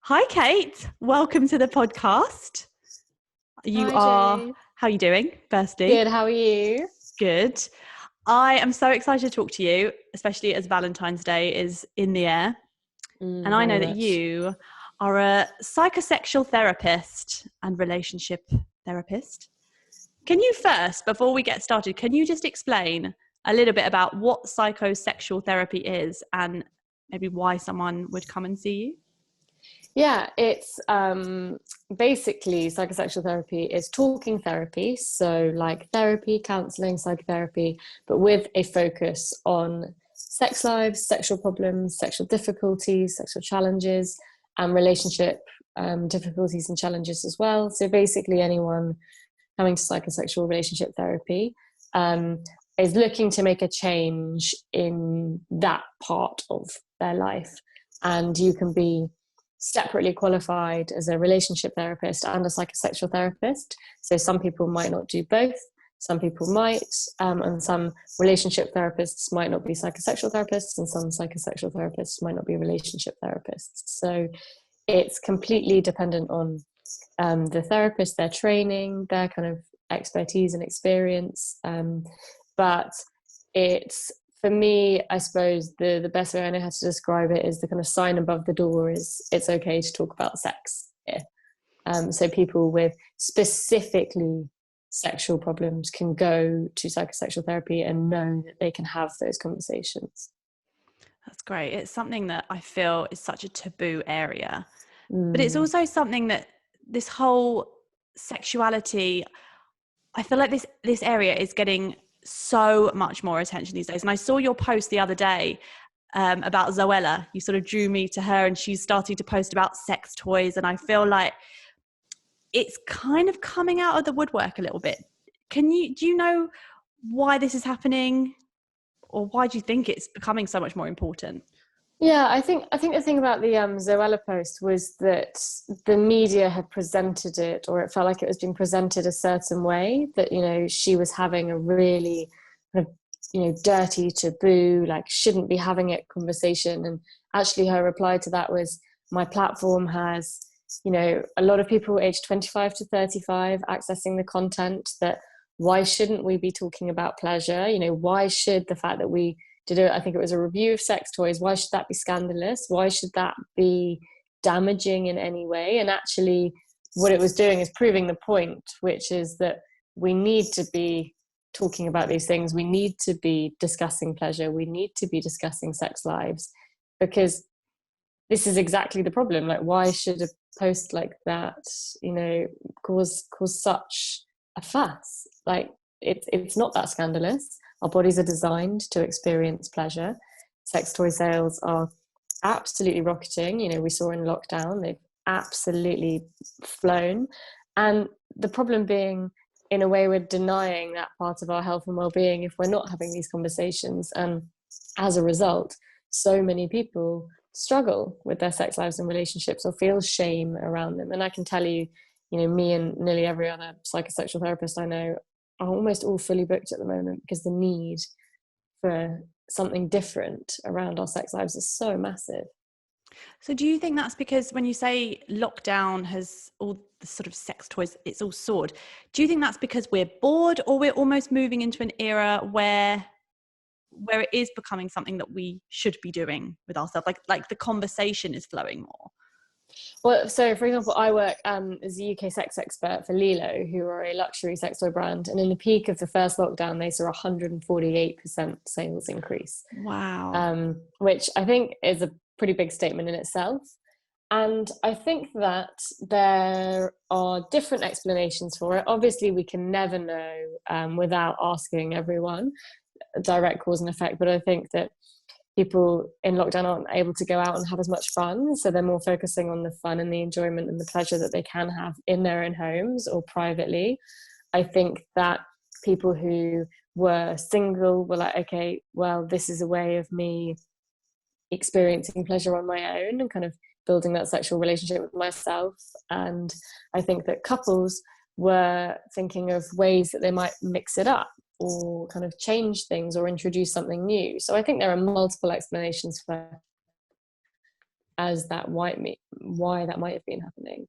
Hi, Kate. Welcome to the podcast. Hi, Jade. How are you doing, firstly? Good, how are you? Good. I am so excited to talk to you, especially as Valentine's Day is in the air. And I know Very that much. you are a psychosexual therapist and relationship therapist. Can you first, before we get started, can you just explain a little bit about what psychosexual therapy is and maybe why someone would come and see you? Yeah, it's basically psychosexual therapy is talking therapy. So like therapy, counseling, psychotherapy, but with a focus on sex lives, sexual problems, sexual difficulties, sexual challenges, and relationship difficulties and challenges as well. So basically anyone coming to psychosexual relationship therapy is looking to make a change in that part of their life. And you can be separately qualified as a relationship therapist and a psychosexual therapist. So some people might not do both, some people might, and some relationship therapists might not be psychosexual therapists, and some psychosexual therapists might not be relationship therapists. So it's completely dependent on the therapist, their training, their kind of expertise and experience. But it's, for me, I suppose the best way I know how to describe it is the kind of sign above the door is it's okay to talk about sex here. So people with specifically sexual problems can go to psychosexual therapy and know that they can have those conversations. That's great. It's something that I feel is such a taboo area, but it's also something that this whole sexuality, I feel like this area is getting so much more attention these days. And I saw your post the other day about Zoella. You sort of drew me to her, and she's starting to post about sex toys. And I feel like it's kind of coming out of the woodwork a little bit. Do you know why this is happening, or why do you think it's becoming so much more important? Yeah, I think the thing about the Zoella post was that the media had presented it, or it felt like it was being presented a certain way, that, you know, she was having a really kind of, you know, dirty, taboo, like shouldn't be having it conversation. And actually her reply to that was, my platform has, you know, a lot of people aged 25 to 35 accessing the content, that why shouldn't we be talking about pleasure? You know, why should the fact that we did it, I think it was a review of sex toys, why should that be scandalous? Why should that be damaging in any way? And actually what it was doing is proving the point, which is that we need to be talking about these things. We need to be discussing pleasure. We need to be discussing sex lives, because this is exactly the problem. Like, why should a post like that, you know, cause such a fuss? Like, it's not that scandalous. Our bodies are designed to experience pleasure. Sex toy sales are absolutely rocketing. You know, we saw in lockdown, they've absolutely flown. And the problem being, in a way, we're denying that part of our health and well-being if we're not having these conversations. And as a result, so many people struggle with their sex lives and relationships, or feel shame around them. And I can tell you, you know, me and nearly every other psychosexual therapist I know are almost all fully booked at the moment, because the need for something different around our sex lives is so massive. So do you think that's because when you say lockdown has all the sort of sex toys, it's all soared, do you think that's because we're bored, or we're almost moving into an era where it is becoming something that we should be doing with ourselves, like the conversation is flowing more? Well, so for example, I work as a UK sex expert for Lilo, who are a luxury sex toy brand. And in the peak of the first lockdown, they saw 148% sales increase. Wow. Which I think is a pretty big statement in itself. And I think that there are different explanations for it. Obviously, we can never know without asking everyone, direct cause and effect. But I think that people in lockdown aren't able to go out and have as much fun, so they're more focusing on the fun and the enjoyment and the pleasure that they can have in their own homes or privately. I think that people who were single were like, okay, well, this is a way of me experiencing pleasure on my own and kind of building that sexual relationship with myself. And I think that couples were thinking of ways that they might mix it up or kind of change things or introduce something new. So I think there are multiple explanations for as that why that might have been happening.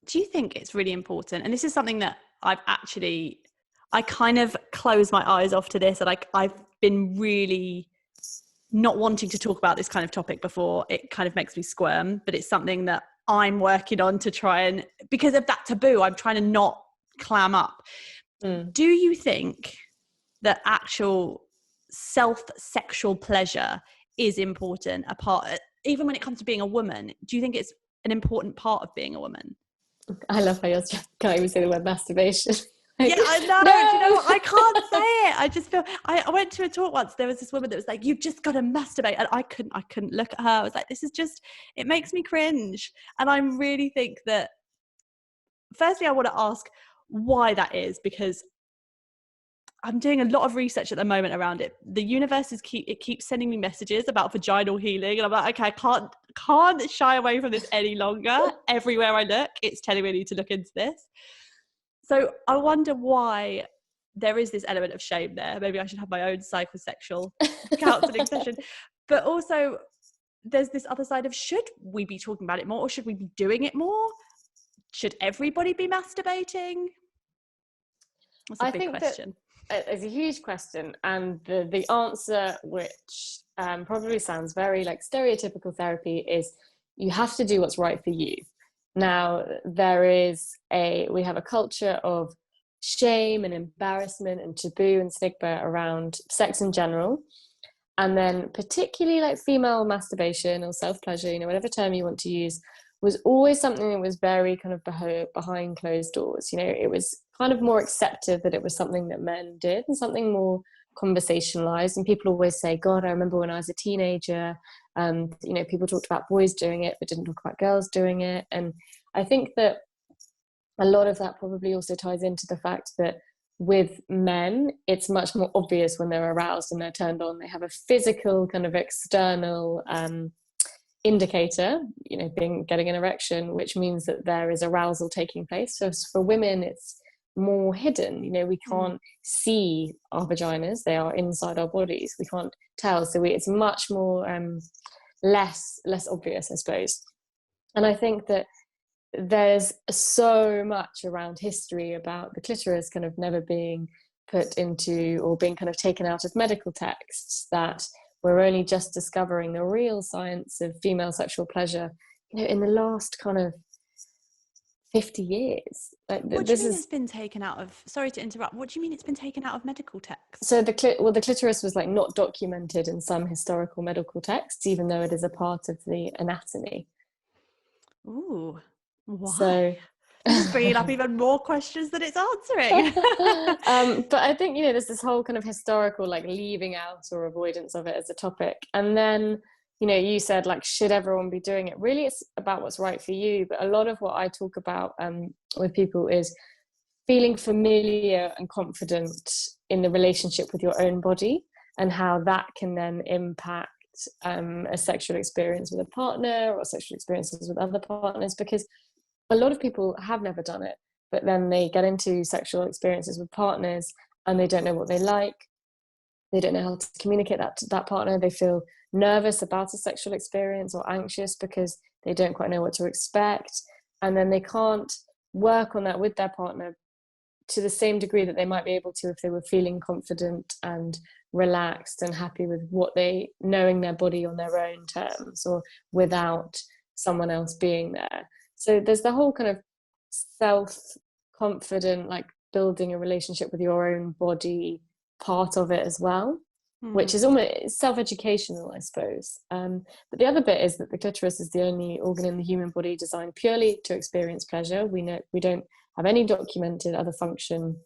Do you think it's really important? And this is something that I kind of close my eyes off to this, and I've been really not wanting to talk about this kind of topic before. It kind of makes me squirm, but it's something that I'm working on to try, and because of that taboo, I'm trying to not clam up. Do you think that actual sexual pleasure is important, even when it comes to being a woman? Do you think it's an important part of being a woman? I love how you can't even say the word masturbation. Yeah, I know. No! Do you know what? I can't say it. I just feel, I went to a talk once. There was this woman that was like, "You've just got to masturbate." And I couldn't look at her. I was like, this is just, it makes me cringe. And I really think that, firstly, I want to ask why that is, because I'm doing a lot of research at the moment around it. The universe keeps sending me messages about vaginal healing. And I'm like, okay, I can't shy away from this any longer. Everywhere I look, it's telling me I need to look into this. So I wonder why there is this element of shame there. Maybe I should have my own psychosexual counselling session. But also there's this other side of, should we be talking about it more, or should we be doing it more? Should everybody be masturbating? That's a big question. It's a huge question. And the answer, which probably sounds very like stereotypical therapy, is you have to do what's right for you. Now, we have a culture of shame and embarrassment and taboo and stigma around sex in general. And then particularly like female masturbation or self-pleasure, whatever term you want to use, was always something that was very kind of behind closed doors. It was kind of more accepted that it was something that men did and something more conversationalized. And people always say, God, I remember when I was a teenager, people talked about boys doing it, but didn't talk about girls doing it. And I think that a lot of that probably also ties into the fact that with men, it's much more obvious when they're aroused and they're turned on. They have a physical kind of external indicator, getting an erection, which means that there is arousal taking place. So for women, it's more hidden. We can't see our vaginas; they are inside our bodies. We can't tell, so it's much more less obvious, I suppose. And I think that there's so much around history about the clitoris kind of never being put into, or being kind of taken out of medical texts, that we're only just discovering the real science of female sexual pleasure, in the last kind of 50 years. What do you mean it's been taken out of? Sorry to interrupt. What do you mean it's been taken out of medical texts? So the clitoris was like not documented in some historical medical texts, even though it is a part of the anatomy. Ooh, why? So this is bringing up even more questions than it's answering. But I think, there's this whole kind of historical like leaving out or avoidance of it as a topic. And then, you said like, should everyone be doing it? Really, it's about what's right for you. But a lot of what I talk about with people is feeling familiar and confident in the relationship with your own body, and how that can then impact a sexual experience with a partner or sexual experiences with other partners. Because a lot of people have never done it, but then they get into sexual experiences with partners and they don't know what they like. They don't know how to communicate that to that partner. They feel nervous about a sexual experience or anxious because they don't quite know what to expect. And then they can't work on that with their partner to the same degree that they might be able to if they were feeling confident and relaxed and happy with knowing their body on their own terms, or without someone else being there. So there's the whole kind of self-confident, like building a relationship with your own body part of it as well, which is almost self-educational, I suppose. But the other bit is that the clitoris is the only organ in the human body designed purely to experience pleasure. We don't have any documented other function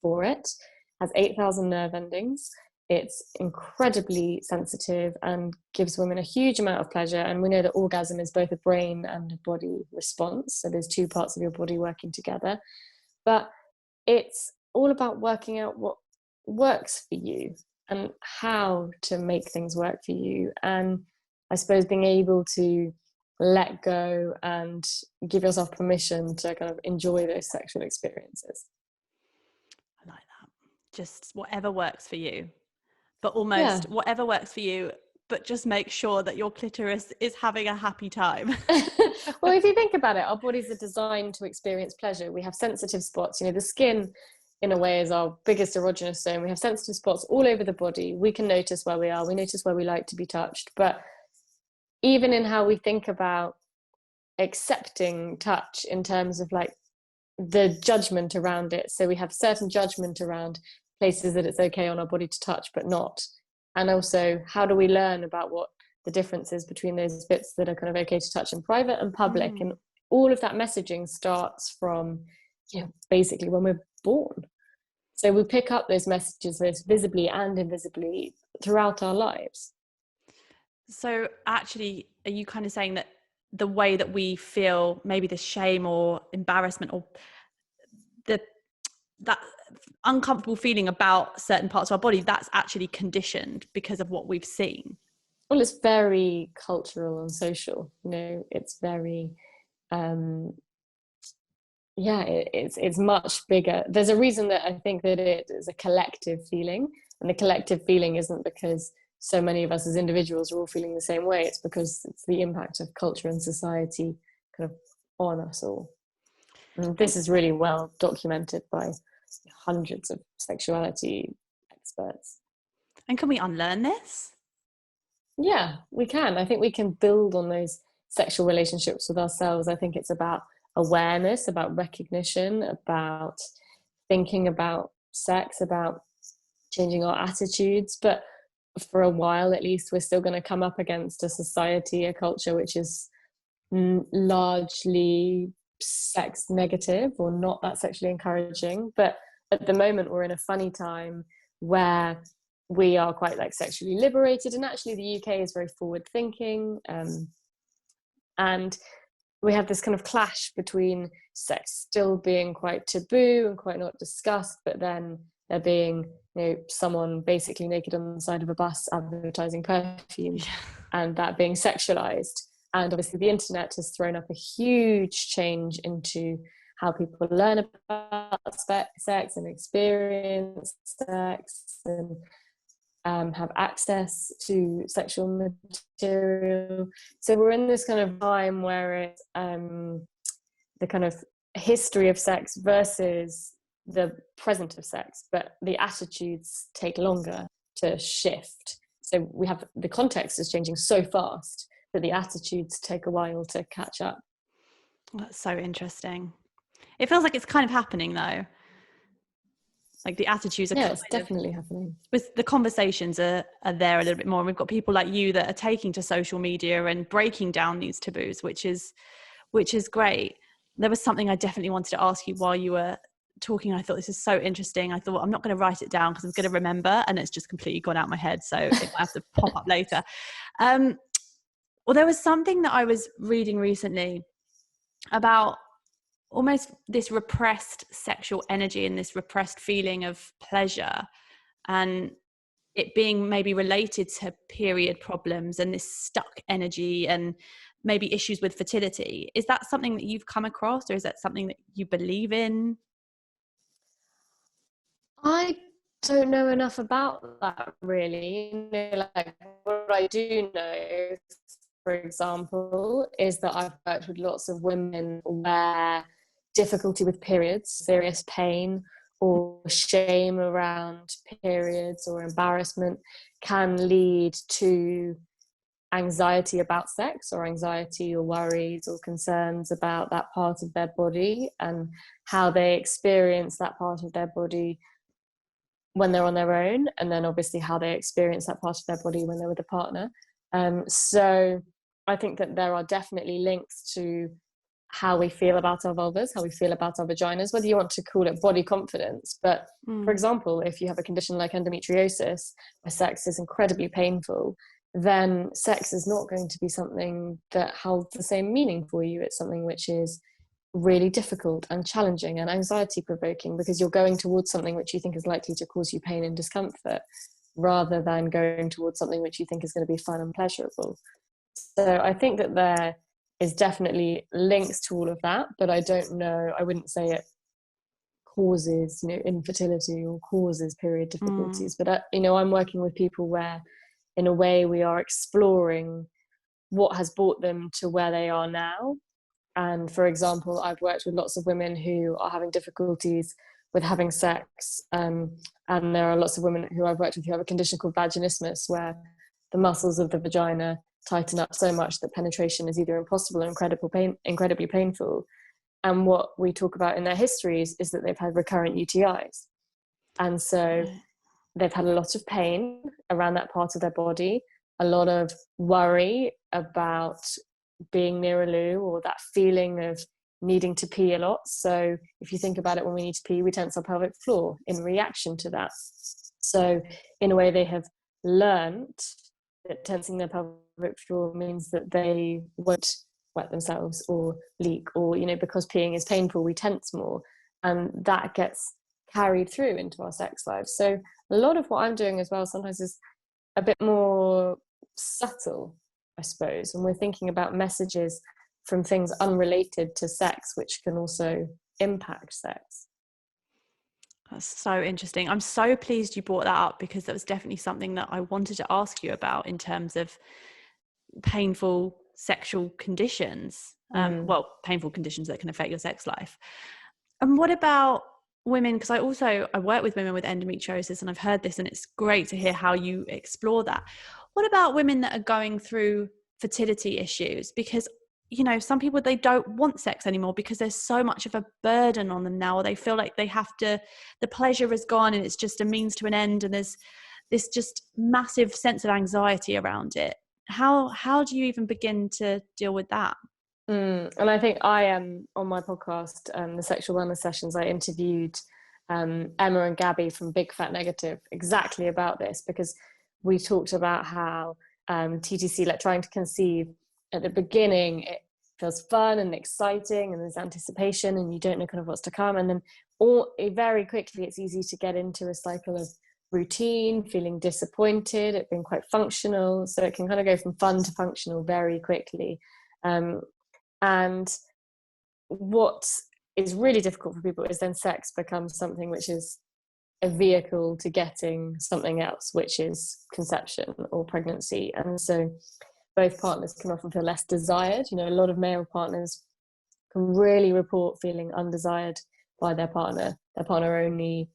for it. It has 8,000 nerve endings. It's incredibly sensitive and gives women a huge amount of pleasure. And we know that orgasm is both a brain and a body response. So there's two parts of your body working together. But it's all about working out what works for you and how to make things work for you. And I suppose being able to let go and give yourself permission to kind of enjoy those sexual experiences. I like that. Just whatever works for you. But almost whatever works for you, but just make sure that your clitoris is having a happy time. Well, if you think about it, our bodies are designed to experience pleasure. We have sensitive spots. You know, the skin in a way is our biggest erogenous zone. We have sensitive spots all over the body. We can notice where we are. We notice where we like to be touched. But even in how we think about accepting touch in terms of like the judgment around it. So we have certain judgment around places that it's okay on our body to touch, but not. And also, how do we learn about what the difference is between those bits that are kind of okay to touch in private and public? And all of that messaging starts from, you know, basically when we're born. So we pick up those messages both visibly and invisibly throughout our lives. So actually, are you kind of saying that the way that we feel, maybe the shame or embarrassment or that uncomfortable feeling about certain parts of our body, that's actually conditioned because of what we've seen? Well, it's very cultural and social. You know, it's very it's much bigger. There's a reason that I think that it is a collective feeling, and the collective feeling isn't because so many of us as individuals are all feeling the same way. It's because it's the impact of culture and society kind of on us all. And this is really well documented by hundreds of sexuality experts. And can we unlearn this? Yeah, we can. I think we can build on those sexual relationships with ourselves. I think it's about awareness, about recognition, about thinking about sex, about changing our attitudes. But for a while, at least, we're still going to come up against a society, a culture, which is largely sex negative or not that sexually encouraging. But at the moment, we're in a funny time where we are quite like sexually liberated, and actually the UK is very forward thinking, and we have this kind of clash between sex still being quite taboo and quite not discussed, but then there being, you know, someone basically naked on the side of a bus advertising perfume, and that being sexualized. And obviously the internet has thrown up a huge change into how people learn about sex and experience sex and have access to sexual material. So we're in this kind of time where it's the kind of history of sex versus the present of sex, but the attitudes take longer to shift. So we have, the context is changing so fast that the attitudes take a while to catch up. That's so interesting. It feels like it's kind of happening though. Like the attitudes are it's definitely happening. With the conversations are there a little bit more. And we've got people like you that are taking to social media and breaking down these taboos, which is great. There was something I definitely wanted to ask you while you were talking. I thought this is so interesting. I thought I'm not going to write it down because I'm going to remember, and it's just completely gone out my head. So it might have to pop up later. Well, there was something that I was reading recently about almost this repressed sexual energy and this repressed feeling of pleasure, and it being maybe related to period problems and this stuck energy and maybe issues with fertility. Is that something that you've come across, or is that something that you believe in? I don't know enough about that really. You know, like what I do know, for example, is that I've worked with lots of women where difficulty with periods, serious pain or shame around periods or embarrassment can lead to anxiety about sex, or anxiety or worries or concerns about that part of their body and how they experience that part of their body when they're on their own, and then obviously how they experience that part of their body when they're with a partner. So I think that there are definitely links to how we feel about our vulvas, how we feel about our vaginas, whether you want to call it body confidence. But for example, if you have a condition like endometriosis, where sex is incredibly painful, then sex is not going to be something that holds the same meaning for you. It's something which is really difficult and challenging and anxiety provoking, because you're going towards something which you think is likely to cause you pain and discomfort, rather than going towards something which you think is going to be fun and pleasurable. So I think that there is definitely links to all of that, but I don't know, I wouldn't say it causes, you know, infertility or causes period difficulties. But you know, I'm working with people where in a way we are exploring what has brought them to where they are now. And for example, I've worked with lots of women who are having difficulties with having sex. And there are lots of women who I've worked with who have a condition called vaginismus, where the muscles of the vagina tighten up so much that penetration is either impossible or incredibly painful. And what we talk about in their histories is that they've had recurrent UTIs. And so they've had a lot of pain around that part of their body, a lot of worry about being near a loo, or that feeling of needing to pee a lot. So if you think about it, when we need to pee, we tense our pelvic floor in reaction to that. So in a way, they have learned that tensing their pelvic floor means that they won't wet themselves or leak, or, you know, because peeing is painful, we tense more, and that gets carried through into our sex lives. So a lot of what I'm doing as well sometimes is a bit more subtle, I suppose, and we're thinking about messages from things unrelated to sex, which can also impact sex. That's so interesting. I'm so pleased you brought that up, because that was definitely something that I wanted to ask you about in terms of painful sexual conditions. Well, painful conditions that can affect your sex life. And what about women? Because I work with women with endometriosis, and I've heard this, and it's great to hear how you explore that. What about women that are going through fertility issues? Because, you know, some people, they don't want sex anymore because there's so much of a burden on them now, or they feel like they have to, the pleasure is gone and it's just a means to an end, and there's this just massive sense of anxiety around it. How do you even begin to deal with that? And I think I am on my podcast, the Sexual Wellness Sessions, I interviewed Emma and Gabby from Big Fat Negative exactly about this, because we talked about how TTC, like trying to conceive, at the beginning it feels fun and exciting, and there's anticipation, and you don't know kind of what's to come, and then very quickly it's easy to get into a cycle of routine, feeling disappointed, it being quite functional, so it can kind of go from fun to functional very quickly. And what is really difficult for people is then sex becomes something which is a vehicle to getting something else, which is conception or pregnancy. And so both partners can often feel less desired. You know, a lot of male partners can really report feeling undesired by their partner. Their partner only,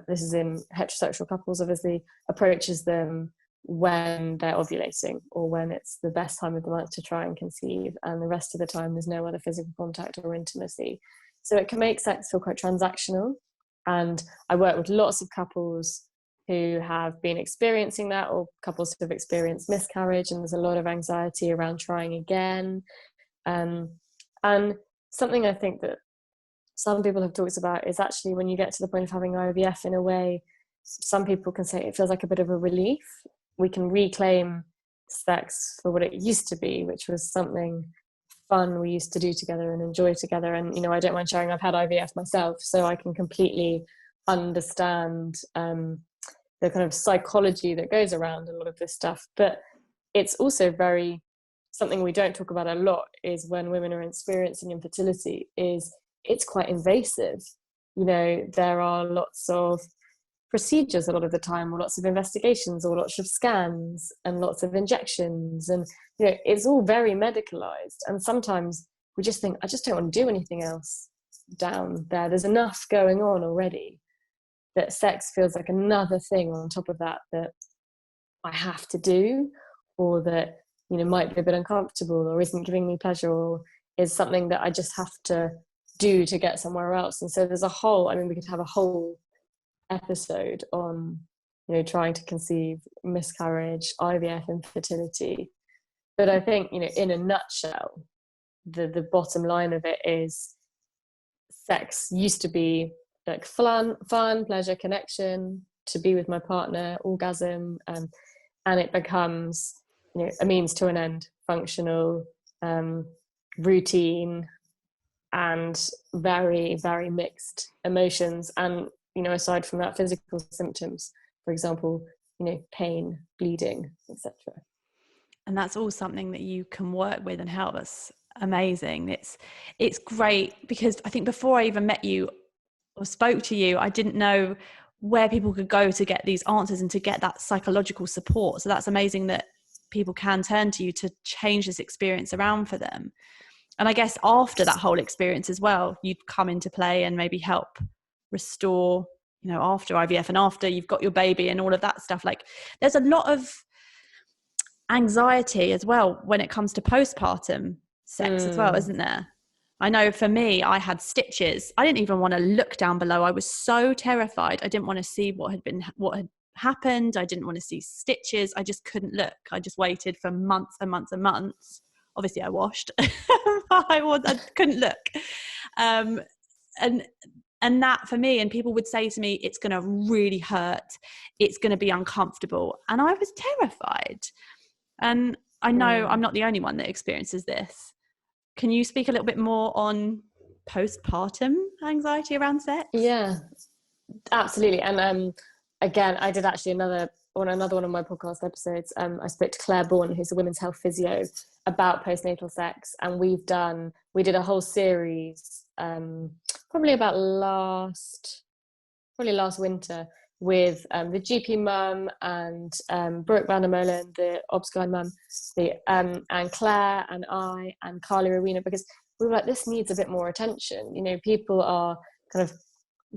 this is in heterosexual couples, obviously, approaches them when they're ovulating or when it's the best time of the month to try and conceive, and the rest of the time there's no other physical contact or intimacy. So it can make sex feel quite transactional. And I work with lots of couples who have been experiencing that, or couples who have experienced miscarriage, and there's a lot of anxiety around trying again. And something I think that some people have talked about is actually when you get to the point of having IVF, in a way, some people can say it feels like a bit of a relief. We can reclaim sex for what it used to be, which was something fun we used to do together and enjoy together. And, you know, I don't mind sharing, I've had IVF myself, so I can completely understand the kind of psychology that goes around a lot of this stuff. But it's also very, something we don't talk about a lot is when women are experiencing infertility, is it's quite invasive. You know, there are lots of procedures a lot of the time, or lots of investigations, or lots of scans and lots of injections, and, you know, it's all very medicalized. And sometimes we just think, I just don't want to do anything else down there. There's enough going on already, that sex feels like another thing on top of that I have to do, or that, you know, might be a bit uncomfortable, or isn't giving me pleasure, or is something that I just have to do to get somewhere else. And so there's a whole, I mean, we could have a whole episode on, you know, trying to conceive, miscarriage, IVF, infertility. But I think, you know, in a nutshell, the bottom line of it is sex used to be like fun, pleasure, connection, to be with my partner, orgasm, and it becomes, you know, a means to an end, functional, routine, and very, very mixed emotions. And, you know, aside from that, physical symptoms, for example, you know, pain, bleeding, etc. And that's all something that you can work with and help us. Amazing. It's great, because I think before I even met you or spoke to you, I didn't know where people could go to get these answers and to get that psychological support. So that's amazing that people can turn to you to change this experience around for them. And I guess after that whole experience as well, you'd come into play and maybe help restore, you know, after IVF and after you've got your baby and all of that stuff. Like, there's a lot of anxiety as well when it comes to postpartum sex as well, isn't there? I know for me, I had stitches. I didn't even want to look down below. I was so terrified. I didn't want to see what had happened. I didn't want to see stitches. I just couldn't look. I just waited for months and months and months. Obviously I washed. I couldn't look. And that for me, and people would say to me, it's going to really hurt. It's going to be uncomfortable. And I was terrified. And I know I'm not the only one that experiences this. Can you speak a little bit more on postpartum anxiety around sex? Yeah, absolutely. And again, I did actually another one of my podcast episodes. I spoke to Claire Bourne, who's a women's health physio, about postnatal sex, and we did a whole series probably last winter with the GP mum and Brooke van der Molen, the obs-gyn mum, and Claire and I and Carly Rowena, because we were like, this needs a bit more attention. You know, people are kind of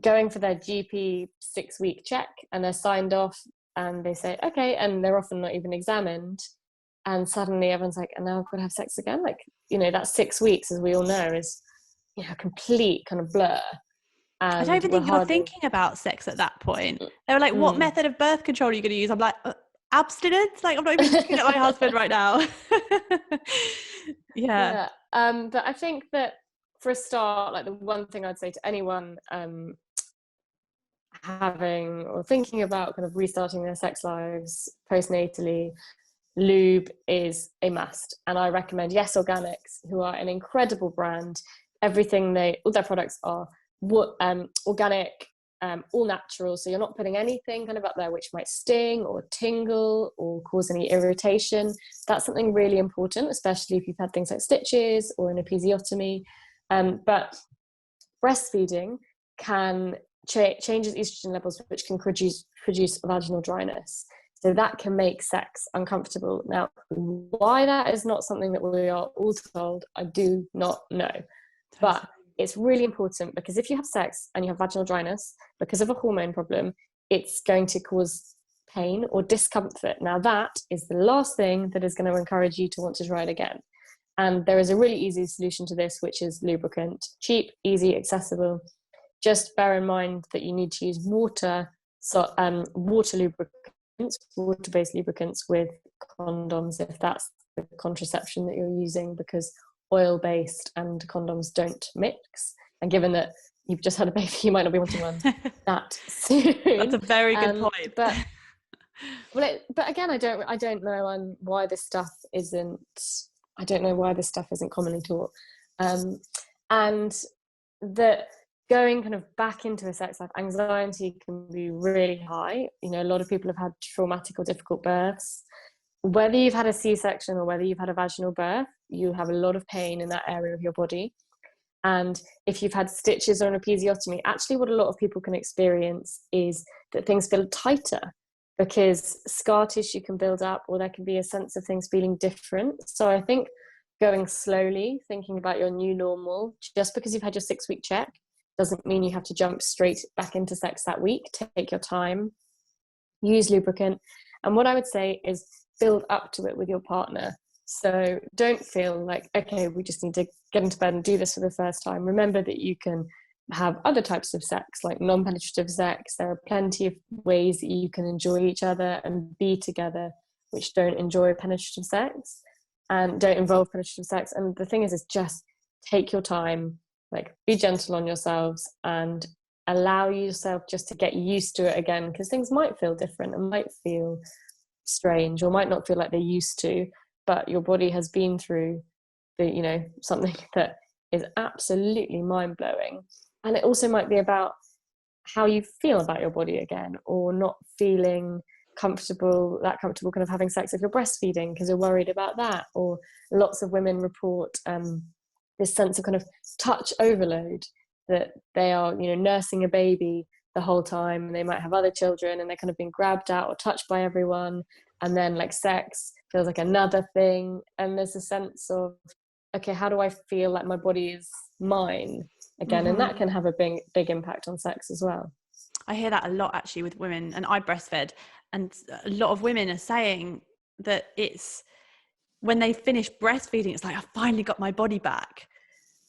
going for their GP 6-week check and they're signed off and they say, okay, and they're often not even examined. And suddenly everyone's like, and now I've got to have sex again? Like, you know, that 6 weeks, as we all know, is, you know, a complete kind of blur. And I don't even think you're thinking about sex at that point. They were like, what method of birth control are you going to use? I'm like, abstinence? Like, I'm not even looking at my husband right now. Yeah. But I think that for a start, like the one thing I'd say to anyone having or thinking about kind of restarting their sex lives postnatally, lube is a must. And I recommend Yes Organics, who are an incredible brand. All their products are organic, all natural, so you're not putting anything kind of up there which might sting or tingle or cause any irritation. That's something really important, especially if you've had things like stitches or an episiotomy. But breastfeeding changes estrogen levels, which can produce vaginal dryness, so that can make sex uncomfortable. Now, why that is not something that we are all told, I do not know. But it's really important, because if you have sex and you have vaginal dryness because of a hormone problem, it's going to cause pain or discomfort. Now, that is the last thing that is going to encourage you to want to try it again. And there is a really easy solution to this, which is lubricant. Cheap, easy, accessible. Just bear in mind that you need to use water lubricants, water-based lubricants with condoms, if that's the contraception that you're using, because oil-based and condoms don't mix, and given that you've just had a baby, you might not be wanting one that soon. That's a very good point. But again, I don't know why this stuff isn't commonly taught, and that going kind of back into a sex life, anxiety can be really high. You know, a lot of people have had traumatic or difficult births. Whether you've had a C-section or whether you've had a vaginal birth, you have a lot of pain in that area of your body. And if you've had stitches or an episiotomy, actually what a lot of people can experience is that things feel tighter, because scar tissue can build up, or there can be a sense of things feeling different. So I think going slowly, thinking about your new normal, just because you've had your 6-week check doesn't mean you have to jump straight back into sex that week. Take your time, use lubricant. And what I would say is build up to it with your partner. So don't feel like, okay, we just need to get into bed and do this for the first time. Remember that you can have other types of sex, like non-penetrative sex. There are plenty of ways that you can enjoy each other and be together which don't enjoy penetrative sex and don't involve penetrative sex. And the thing is just take your time, like be gentle on yourselves and allow yourself just to get used to it again, because things might feel different and might feel strange or might not feel like they used to, but your body has been through something that is absolutely mind-blowing. And it also might be about how you feel about your body again, or not feeling comfortable kind of having sex if you're breastfeeding because you're worried about that. Or lots of women report this sense of kind of touch overload, that they are nursing a baby the whole time, and they might have other children, and they're kind of being grabbed out or touched by everyone, and then like sex feels like another thing, and there's a sense of, okay, how do I feel like my body is mine again? And that can have a big impact on sex as well. I hear that a lot actually with women, and I breastfed, and a lot of women are saying that it's when they finish breastfeeding, it's like, I finally got my body back.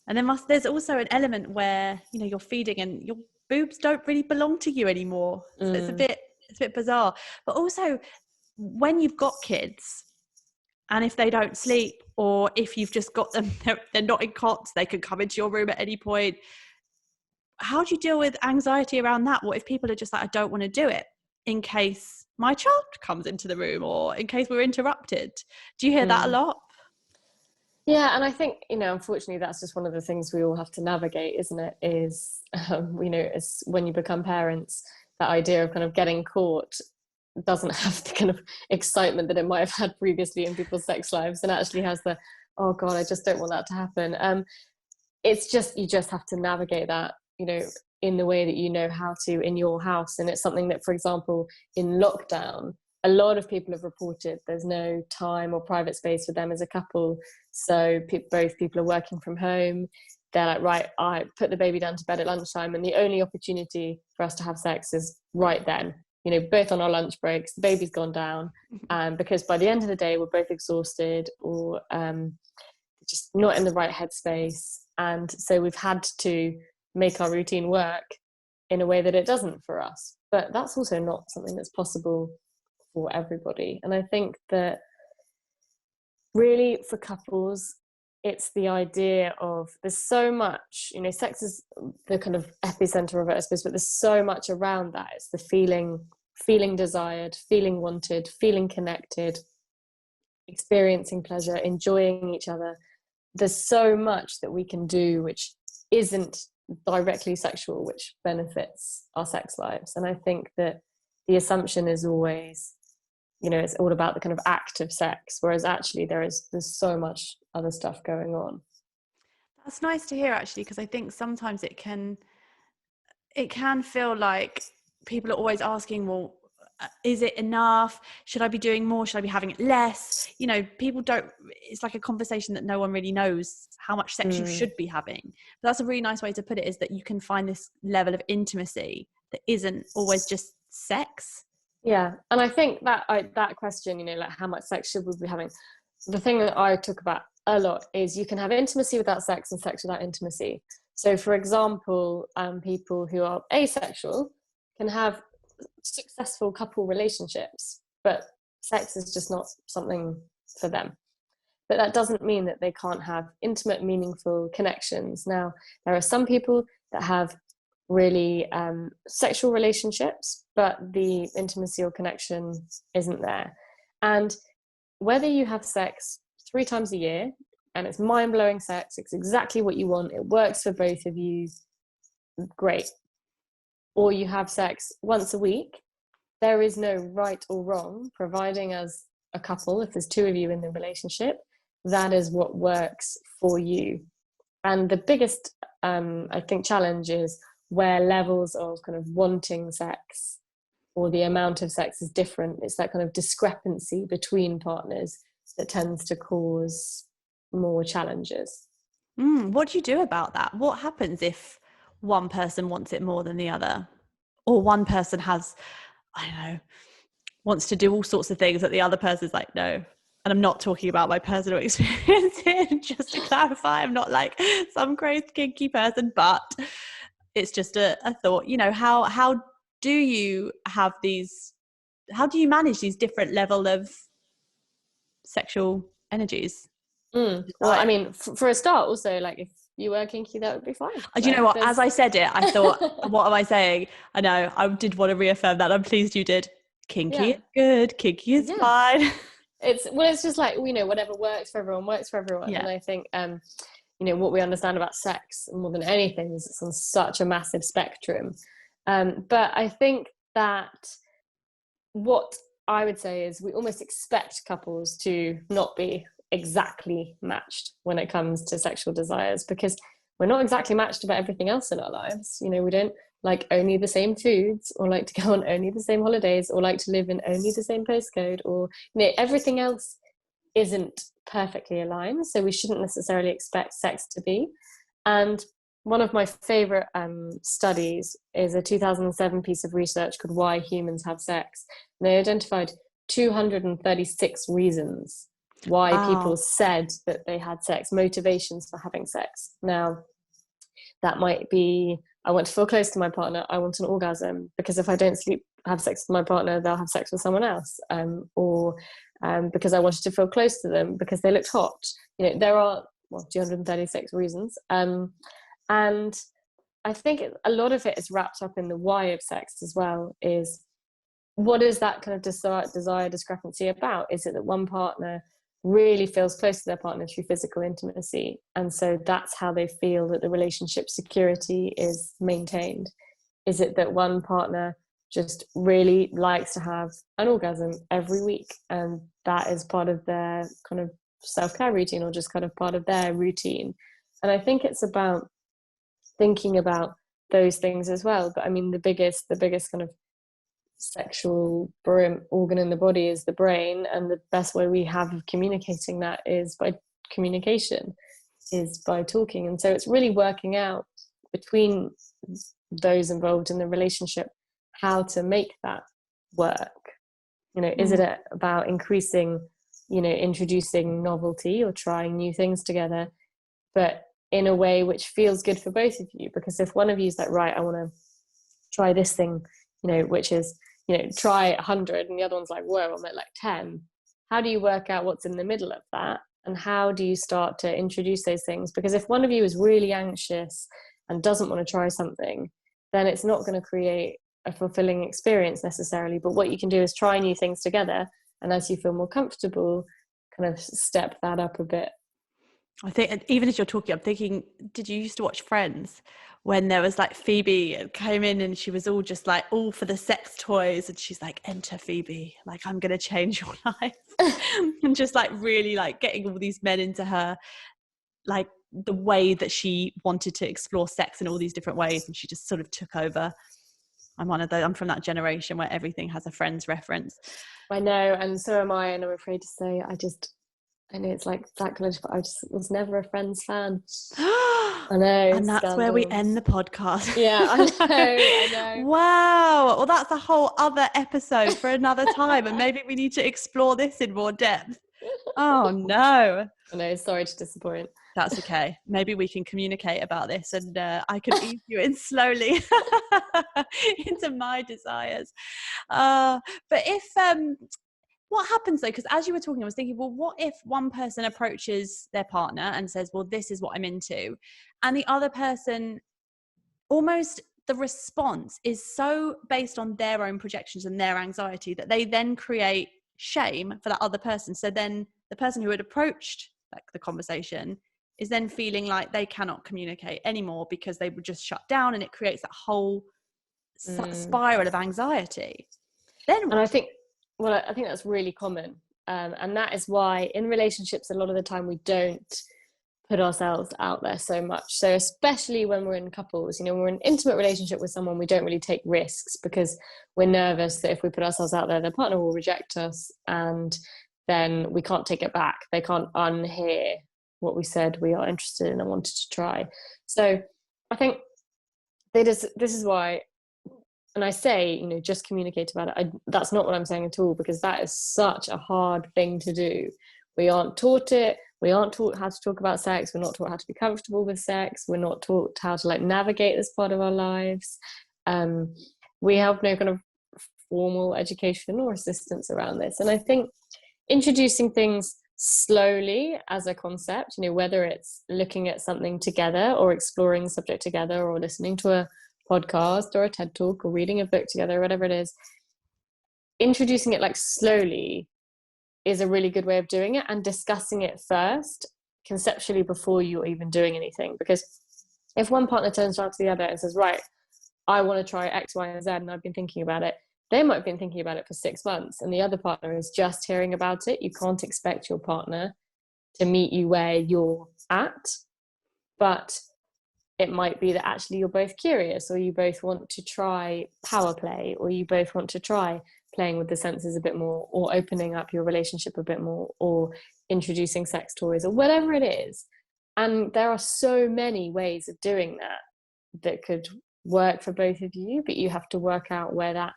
And there's also an element where, you know, you're feeding and your boobs don't really belong to you anymore. So it's a bit bizarre. But also when you've got kids, and if they don't sleep, or if you've just got them, they're not in cots, they can come into your room at any point. How do you deal with anxiety around that? What if people are just like, I don't want to do it in case my child comes into the room, or in case we're interrupted? Do you hear that a lot? Yeah, and I think, you know, unfortunately, that's just one of the things we all have to navigate, isn't it? Is, you know, as when you become parents, that idea of kind of getting caught doesn't have the kind of excitement that it might have had previously in people's sex lives, and actually has the, oh God, I just don't want that to happen. It's just, you just have to navigate that, you know, in the way that you know how to in your house. And it's something that, for example, in lockdown, a lot of people have reported there's no time or private space for them as a couple. So both people are working from home. They're like, right, I put the baby down to bed at lunchtime, and the only opportunity for us to have sex is right then. You know, both on our lunch breaks, the baby's gone down, because by the end of the day, we're both exhausted, or just not in the right headspace. And so we've had to make our routine work in a way that it doesn't for us. But that's also not something that's possible for everybody. And I think that really for couples, it's the idea of, there's so much, you know, sex is the kind of epicenter of it, I suppose, but there's so much around that. It's the feeling desired, feeling wanted, feeling connected, experiencing pleasure, enjoying each other. There's so much that we can do which isn't directly sexual, which benefits our sex lives. And I think that the assumption is always, you know, it's all about the kind of act of sex, whereas actually there's so much other stuff going on. That's nice to hear, actually, because I think sometimes it can feel like people are always asking, well, is it enough? Should I be doing more? Should I be having it less? You know, people don't, it's like a conversation that no one really knows how much sex you should be having. But that's a really nice way to put it, is that you can find this level of intimacy that isn't always just sex. Yeah, and I think that that question, you know, like how much sex should we be having? The thing that I talk about a lot is you can have intimacy without sex and sex without intimacy. So, for example, people who are asexual can have successful couple relationships, but sex is just not something for them. But that doesn't mean that they can't have intimate, meaningful connections. Now, there are some people that have really sexual relationships, but the intimacy or connection isn't there. And whether you have sex 3 times a year and it's mind-blowing sex, it's exactly what you want, it works for both of you, great. Or you have sex once a week, there is no right or wrong, providing as a couple, if there's 2 of you in the relationship, that is what works for you. And the biggest, I think, challenge is where levels of kind of wanting sex or the amount of sex is different. It's that kind of discrepancy between partners that tends to cause more challenges. What do you do about that? What happens if one person wants it more than the other? Or one person has, I don't know, wants to do all sorts of things that the other person's like, no. And I'm not talking about my personal experience here, just to clarify. I'm not like some crazy kinky person, but it's just a thought. You know, how do you have these, how do you manage these different level of sexual energies? Well, I mean, for a start, also, like, if you were kinky, that would be fine. Do you know what? As I said it, I thought, what am I saying? I know, I did want to reaffirm that. I'm pleased you did. Kinky is good. Kinky is fine. It's just like, you know, whatever works for everyone works for everyone. Yeah. And I think, you know, what we understand about sex more than anything is it's on such a massive spectrum. But I think that what I would say is we almost expect couples to not be exactly matched when it comes to sexual desires, because we're not exactly matched about everything else in our lives. You know, we don't like only the same foods, or like to go on only the same holidays, or like to live in only the same postcode, or everything else isn't perfectly aligned, so we shouldn't necessarily expect sex to be. And one of my favorite studies is a 2007 piece of research called Why Humans Have Sex. And they identified 236 reasons why people said that they had sex, motivations for having sex. Now, that might be, I want to feel close to my partner, I want an orgasm, because if I don't have sex with my partner, they'll have sex with someone else, or because I wanted to feel close to them because they looked hot. There are 236 reasons, and I think a lot of it is wrapped up in the why of sex as well. Is what is that kind of desire discrepancy about? Is it that one partner really feels close to their partner through physical intimacy, and so that's how they feel that the relationship security is maintained? Is it that one partner just really likes to have an orgasm every week, and that is part of their kind of self-care routine, or just kind of part of their routine? And I think it's about thinking about those things as well. But I mean, the biggest kind of sexual organ in the body is the brain, and the best way we have of communicating that is by communication, is by talking. And so it's really working out between those involved in the relationship how to make that work. Is it about increasing, introducing novelty or trying new things together, but in a way which feels good for both of you? Because if one of you is like, right, I want to try this thing, which is, try 100, and the other one's like, whoa, I'm at like 10. How do you work out what's in the middle of that? And how do you start to introduce those things? Because if one of you is really anxious and doesn't want to try something, then it's not going to create a fulfilling experience necessarily. But what you can do is try new things together, and as you feel more comfortable, kind of step that up a bit. I think even as you're talking, I'm thinking, did you used to watch Friends when there was like Phoebe came in and she was all just like all for the sex toys, and she's like, enter Phoebe, like I'm going to change your life. And just like really like getting all these men into her, like the way that she wanted to explore sex in all these different ways, and she just sort of took over. I'm from that generation where everything has a Friends reference. I know, and so am I, and I'm afraid to say I know it's like sacrilege, but I just was never a Friends fan. I know. And that's where we end the podcast. Yeah, I know. Wow. Well, that's a whole other episode for another time. And maybe we need to explore this in more depth. Oh, no. I know. Sorry to disappoint. That's okay. Maybe we can communicate about this, and I can ease you in slowly into my desires. But if... what happens though? Because as you were talking, I was thinking, well, what if one person approaches their partner and says, well, this is what I'm into, and the other person, almost the response is so based on their own projections and their anxiety that they then create shame for that other person. So then the person who had approached like the conversation is then feeling like they cannot communicate anymore because they would just shut down, and it creates that whole spiral of anxiety. Then what? And I think that's really common. And that is why in relationships, a lot of the time we don't put ourselves out there so much. So especially when we're in couples, when we're in an intimate relationship with someone, we don't really take risks because we're nervous that if we put ourselves out there, the partner will reject us, and then we can't take it back. They can't unhear what we said we are interested in and wanted to try. So I think this is why, and I say, just communicate about it. That's not what I'm saying at all, because that is such a hard thing to do. We aren't taught it. We aren't taught how to talk about sex. We're not taught how to be comfortable with sex. We're not taught how to like navigate this part of our lives. We have no kind of formal education or assistance around this. And I think introducing things slowly as a concept, whether it's looking at something together or exploring the subject together or listening to a podcast or a TED talk or reading a book together, whatever it is, introducing it like slowly is a really good way of doing it, and discussing it first conceptually before you're even doing anything. Because if one partner turns around to the other and says, right, I want to try X, Y, and Z, and I've been thinking about it, they might have been thinking about it for 6 months, and the other partner is just hearing about it. You can't expect your partner to meet you where you're at, but it might be that actually you're both curious, or you both want to try power play, or you both want to try playing with the senses a bit more, or opening up your relationship a bit more, or introducing sex toys, or whatever it is. And there are so many ways of doing that could work for both of you, but you have to work out where that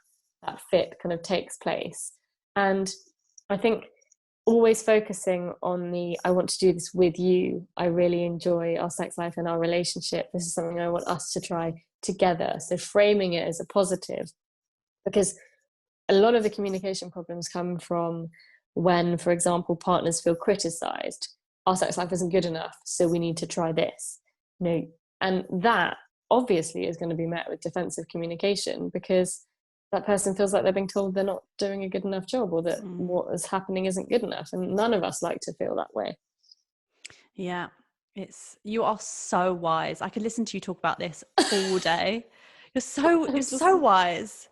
fit kind of takes place. And I think always focusing on I want to do this with you. I really enjoy our sex life and our relationship. This is something I want us to try together. So framing it as a positive, because a lot of the communication problems come from when, for example, partners feel criticized. Our sex life isn't good enough, so we need to try this. And that obviously is going to be met with defensive communication, because that person feels like they're being told they're not doing a good enough job, or that what is happening isn't good enough. And none of us like to feel that way. Yeah, you are so wise. I could listen to you talk about this all day. You're so wise.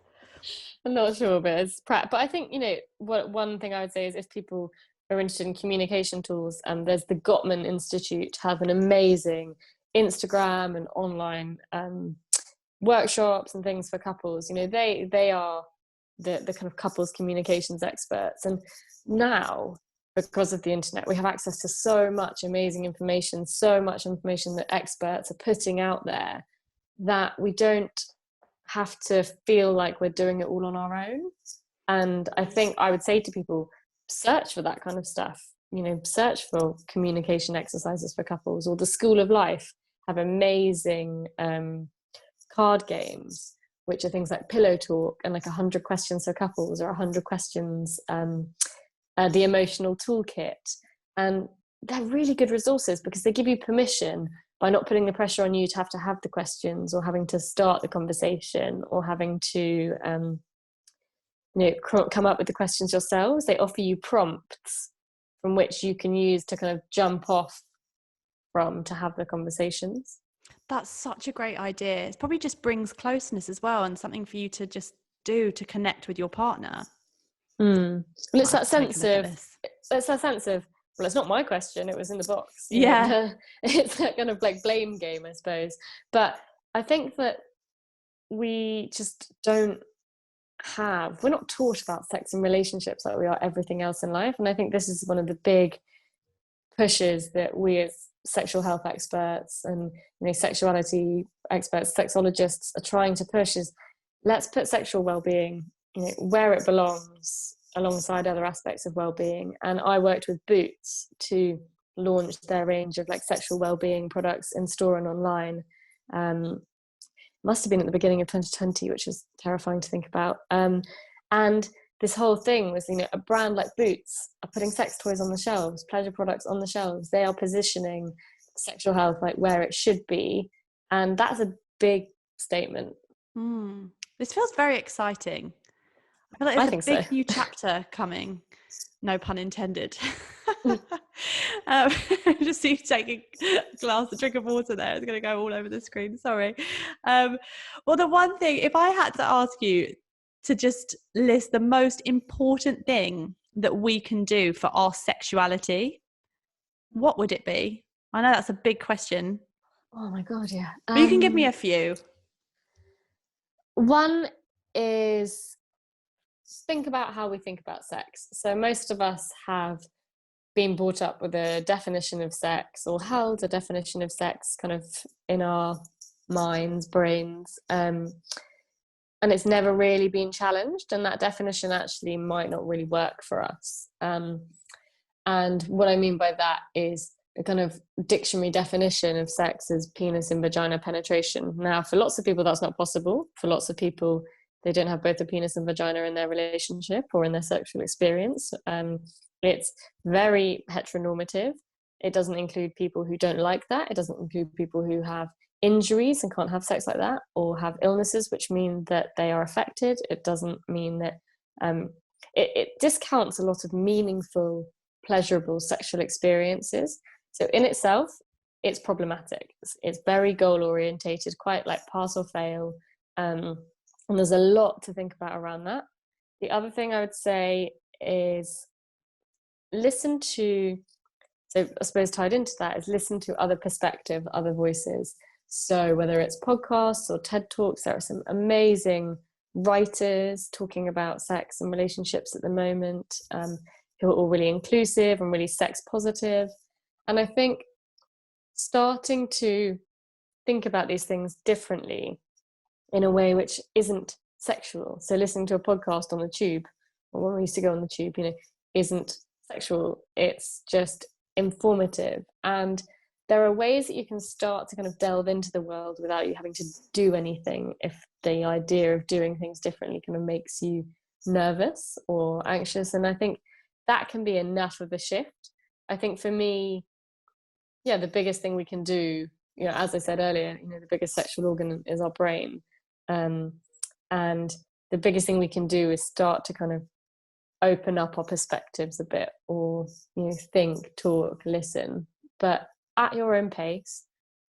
I'm not sure, but it's but I think, one thing I would say is, if people are interested in communication tools, there's the Gottman Institute have an amazing Instagram and online workshops and things for couples. They are the kind of couples communications experts. And now, because of the internet, we have access to so much amazing information, so much information that experts are putting out there, that we don't have to feel like we're doing it all on our own. And I think I would say to people, search for that kind of stuff. Search for communication exercises for couples, or the School of Life have amazing card games, which are things like Pillow Talk, and like 100 questions for couples, or 100 questions, the Emotional Toolkit. And they're really good resources, because they give you permission, by not putting the pressure on you to have the questions, or having to start the conversation, or having to come up with the questions yourselves. They offer you prompts from which you can use to kind of jump off from, to have the conversations. That's such a great idea. It probably just brings closeness as well, and something for you to just do to connect with your partner. Well, it's that sense of, well, it's not my question, it was in the box. Yeah. It's that kind of like blame game, I suppose. But I think that we just we're not taught about sex and relationships like we are everything else in life. And I think this is one of the big pushes that we as sexual health experts and sexuality experts, sexologists, are trying to push, is let's put sexual well-being where it belongs, alongside other aspects of well-being. And I worked with Boots to launch their range of like sexual well-being products in store and online. Must have been at the beginning of 2020, which is terrifying to think about. And this whole thing was, a brand like Boots are putting sex toys on the shelves, pleasure products on the shelves. They are positioning sexual health like where it should be. And that's a big statement. This feels very exciting. I feel like there's a big new chapter coming. No pun intended. Just see you taking a drink of water there. It's going to go all over the screen. Sorry. Well, the one thing, if I had to ask you to just list the most important thing that we can do for our sexuality, what would it be? I know that's a big question. Oh my God, yeah. But you can give me a few. One is, think about how we think about sex. So most of us have been brought up with a definition of sex, or held a definition of sex kind of in our minds, brains, and it's never really been challenged, and that definition actually might not really work for us. And what I mean by that is a kind of dictionary definition of sex as penis and vagina penetration. Now, for lots of people, that's not possible. For lots of people, they don't have both a penis and vagina in their relationship or in their sexual experience. It's very heteronormative. It doesn't include people who don't like that. It doesn't include people who have injuries and can't have sex like that, or have illnesses which mean that they are affected. It doesn't mean that it discounts a lot of meaningful, pleasurable sexual experiences. So in itself, it's problematic. It's very goal orientated, quite like pass or fail. And there's a lot to think about around that. The other thing I would say is listen to, so I suppose tied into that is listen to other perspective, other voices. So whether it's podcasts or TED Talks, there are some amazing writers talking about sex and relationships at the moment, who are all really inclusive and really sex positive. And I think starting to think about these things differently in a way which isn't sexual. So listening to a podcast on the tube, or when we used to go on the tube, isn't sexual. It's just informative. And there are ways that you can start to kind of delve into the world without you having to do anything, if the idea of doing things differently kind of makes you nervous or anxious. And I think that can be enough of a shift. I think for me, the biggest thing we can do, as I said earlier, the biggest sexual organ is our brain. And the biggest thing we can do is start to kind of open up our perspectives a bit, or think, talk, listen, but at your own pace,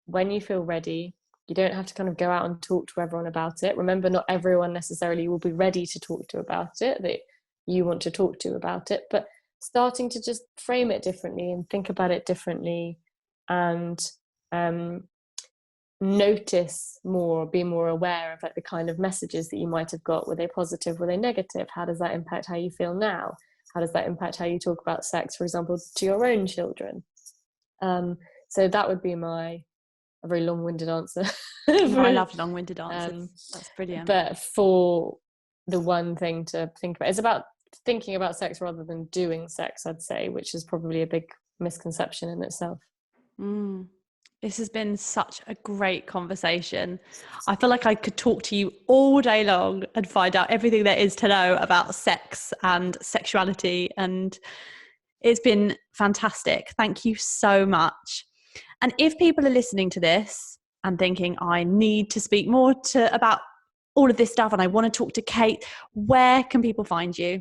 when you feel ready. You don't have to kind of go out and talk to everyone about it. Remember, not everyone necessarily will be ready to talk to about it, that you want to talk to about it, but starting to just frame it differently and think about it differently, and notice more, be more aware of like the kind of messages that you might have got. Were they positive? Were they negative? How does that impact how you feel now? How does that impact how you talk about sex, for example, to your own children? So that would be a very long-winded answer. I love long-winded answers. That's brilliant. But for the one thing to think about, it's about thinking about sex rather than doing sex, I'd say, which is probably a big misconception in itself. This has been such a great conversation. I feel like I could talk to you all day long and find out everything there is to know about sex and sexuality. And it's been fantastic. Thank you so much. And if people are listening to this and thinking, I need to speak more about all of this stuff and I want to talk to Kate, where can people find you?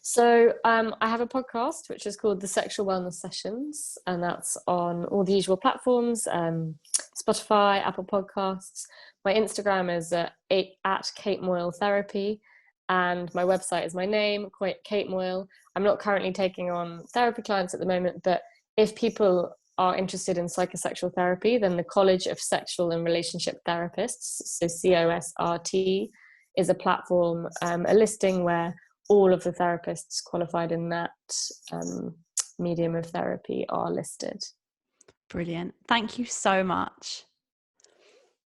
So I have a podcast which is called The Sexual Wellness Sessions, and that's on all the usual platforms, Spotify, Apple Podcasts. My Instagram is at Kate Moyle Therapy, and my website is my name, Kate Moyle. I'm not currently taking on therapy clients at the moment, but if people are interested in psychosexual therapy, then the College of Sexual and Relationship Therapists, so COSRT, is a platform, a listing where all of the therapists qualified in that medium of therapy are listed. Brilliant. Thank you so much.